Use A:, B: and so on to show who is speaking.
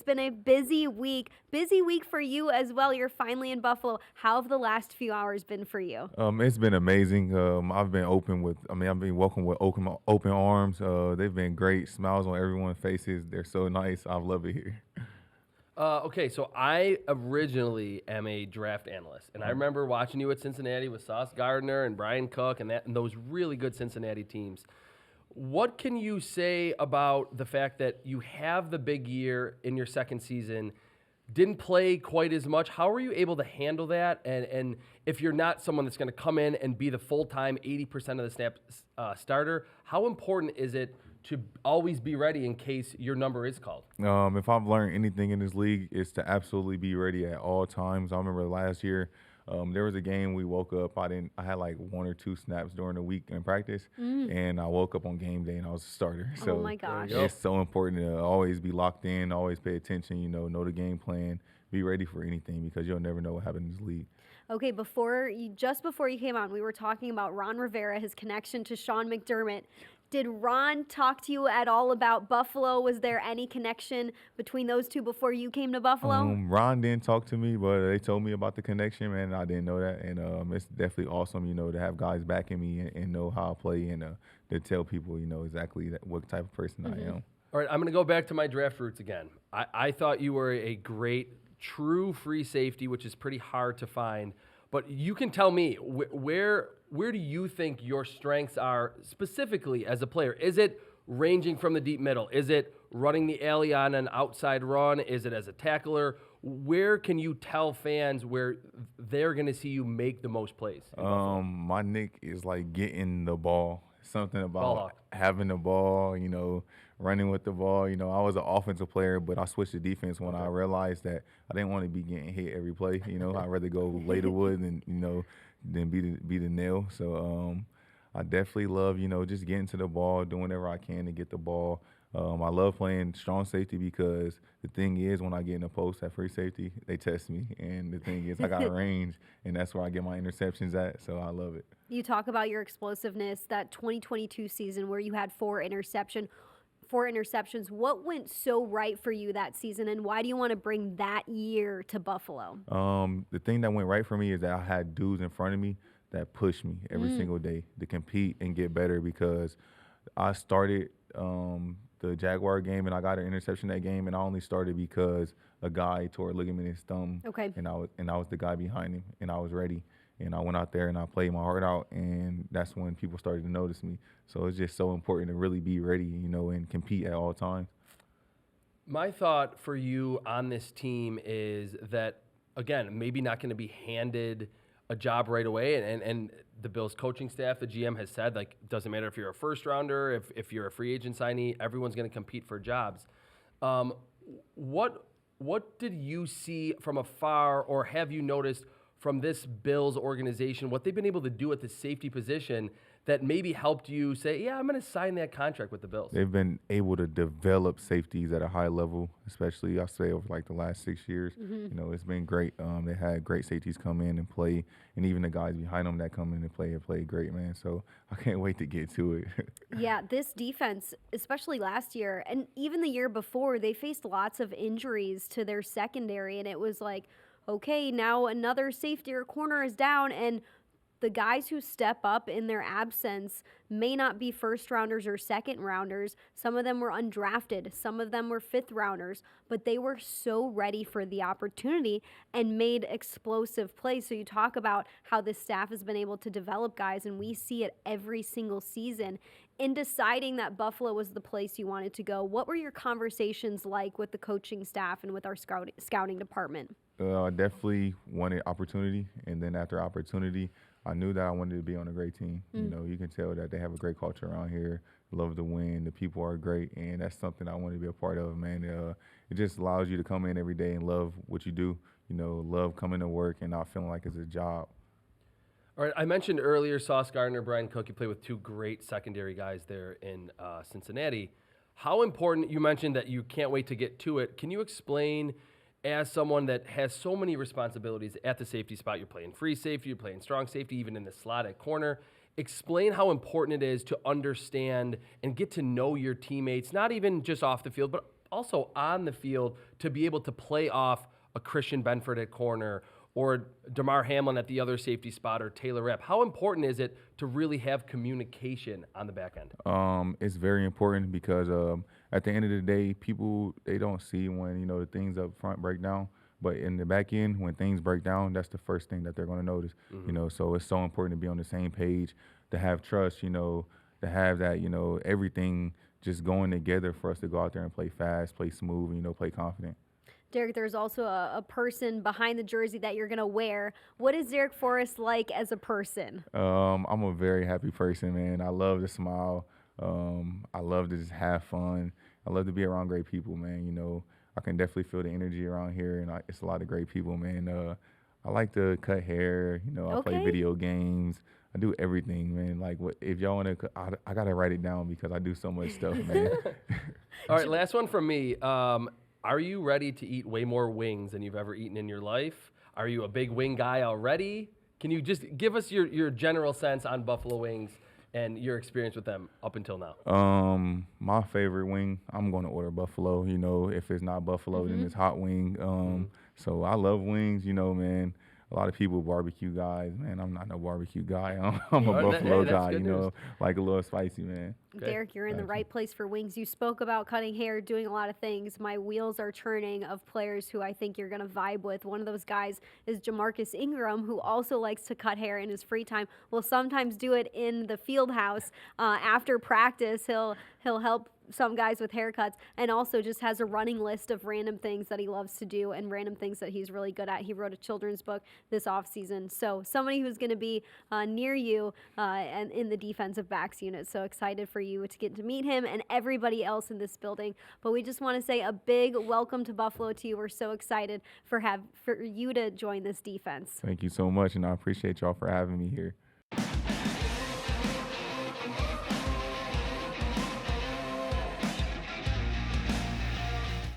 A: been a busy week for you as well. You're finally in Buffalo. How have the last few hours been for you?
B: It's been amazing. I've been welcomed with open arms. They've been great. Smiles on everyone's faces. They're so nice. I love it here.
C: Okay, so I originally am a draft analyst, and I remember watching you at Cincinnati with Sauce Gardner and Brian Cook and those really good Cincinnati teams. What can you say about the fact that you have the big year in your second season, didn't play quite as much? How were you able to handle that? And if you're not someone that's going to come in and be the full-time 80% of the snap starter, how important is it to always be ready in case your number is called?
B: If I've learned anything in this league, it's to absolutely be ready at all times. I remember last year, there was a game we woke up. I had like 1 or 2 snaps during the week in practice, and I woke up on game day and I was a starter. So
A: Oh my gosh.
B: it's so important to always be locked in, always pay attention. Know the game plan, be ready for anything because you'll never know what happens in this league.
A: Okay, just before you came on, we were talking about Ron Rivera, his connection to Sean McDermott. Did Ron talk to you at all about Buffalo? Was there any connection between those two before you came to Buffalo?
B: Ron didn't talk to me, but they told me about the connection, man. I didn't know that, and it's definitely awesome, to have guys backing me and know how I play and to tell people, exactly what type of person I am.
C: All right, I'm going to go back to my draft roots again. I thought you were a great, true free safety, which is pretty hard to find. But you can tell me, where do you think your strengths are specifically as a player? Is it ranging from the deep middle? Is it running the alley on an outside run? Is it as a tackler? Where can you tell fans where they're going to see you make the most plays?
B: My nick is like getting the ball. Something
C: Ball
B: about
C: hawk.
B: having the ball, running with the ball. I was an offensive player, but I switched to defense when I realized that I didn't want to be getting hit every play. I'd rather go lay the wood than be the nail. So I definitely love, just getting to the ball, doing whatever I can to get the ball. I love playing strong safety because the thing is, when I get in the post at free safety, they test me. And the thing is, I got range, and that's where I get my interceptions at, so I love it.
A: You talk about your explosiveness, that 2022 season where you had 4 interceptions. What went so right for you that season, and why do you want to bring that year to Buffalo?
B: The thing that went right for me is that I had dudes in front of me that pushed me every single day to compete and get better because I started the Jaguar game and I got an interception that game, and I only started because a guy tore a ligament in his thumb.
A: Okay.
B: And I was the guy behind him, and I was ready. And I went out there and I played my heart out, and that's when people started to notice me. So it's just so important to really be ready, and compete at all times.
C: My thought for you on this team is that, again, maybe not going to be handed a job right away. And the Bills coaching staff, the GM has said, like, it doesn't matter if you're a first rounder, if you're a free agent signee, everyone's going to compete for jobs. What did you see from afar, or have you noticed from this Bills organization, what they've been able to do at the safety position that maybe helped you say, yeah, I'm going to sign that contract with the Bills?
B: They've been able to develop safeties at a high level, especially, I say, over like the last 6 years. It's been great. They had great safeties come in and play, and even the guys behind them that come in and play have played great, man. So I can't wait to get to it.
A: Yeah, this defense, especially last year and even the year before, they faced lots of injuries to their secondary, and it was like, okay, now another safety or corner is down, and the guys who step up in their absence may not be first rounders or second rounders. Some of them were undrafted. Some of them were fifth rounders, but they were so ready for the opportunity and made explosive plays. So you talk about how this staff has been able to develop guys, and we see it every single season. In deciding that Buffalo was the place you wanted to go, what were your conversations like with the coaching staff and with our scouting department?
B: I definitely wanted opportunity, and then after opportunity, I knew that I wanted to be on a great team. You can tell that they have a great culture around here, love to win, the people are great, and that's something I want to be a part of, man. It just allows you to come in every day and love what you do, love coming to work and not feeling like it's a job.
C: All right, I mentioned earlier Sauce Gardner, Brian Cook. You play with 2 great secondary guys there in Cincinnati. How important, you mentioned that you can't wait to get to it. Can you explain, as someone that has so many responsibilities at the safety spot, you're playing free safety, you're playing strong safety, even in the slot at corner, explain how important it is to understand and get to know your teammates, not even just off the field, but also on the field to be able to play off a Christian Benford at corner or Damar Hamlin at the other safety spot or Taylor Rapp? How important is it to really have communication on the back end?
B: It's very important because at the end of the day, people they don't see when the things up front break down, but in the back end, when things break down, that's the first thing that they're going to notice. So it's so important to be on the same page, to have trust. To have that everything just going together for us to go out there and play fast, play smooth, play confident.
A: Darrick, there's also a person behind the jersey that you're going to wear. What is Darrick Forrest like as a person?
B: I'm a very happy person, man. I love to smile. I love to just have fun. I love to be around great people, man. I can definitely feel the energy around here, and it's a lot of great people, man. I like to cut hair. I play
A: Okay.
B: video games. I do everything, man. Like, if y'all want to, I got to write it down because I do so much stuff, man.
C: All right, last one from me. Are you ready to eat way more wings than you've ever eaten in your life? Are you a big wing guy already? Can you just give us your general sense on buffalo wings and your experience with them up until now?
B: My favorite wing, I'm going to order buffalo. If it's not buffalo, then it's hot wing. So I love wings, man. A lot of people barbecue guys, man. I'm not no barbecue guy. I'm a
C: Oh,
B: buffalo
C: that's
B: guy,
C: good news.
B: like a little spicy, man.
C: Okay.
A: Darrick, you're in the
B: Gotcha.
A: right place for wings. You spoke about cutting hair, doing a lot of things. My wheels are churning of players who I think you're going to vibe with. One of those guys is Jamarcus Ingram, who also likes to cut hair in his free time. Will sometimes do it in the field house. After practice, he'll help some guys with haircuts, and also just has a running list of random things that he loves to do and random things that he's really good at. He wrote a children's book this offseason. So somebody who's going to be near you and in the defensive backs unit. So excited for you to get to meet him and everybody else in this building. But we just want to say a big welcome to Buffalo to you. We're so excited for you to join this defense.
B: Thank you so much, and I appreciate y'all for having me here.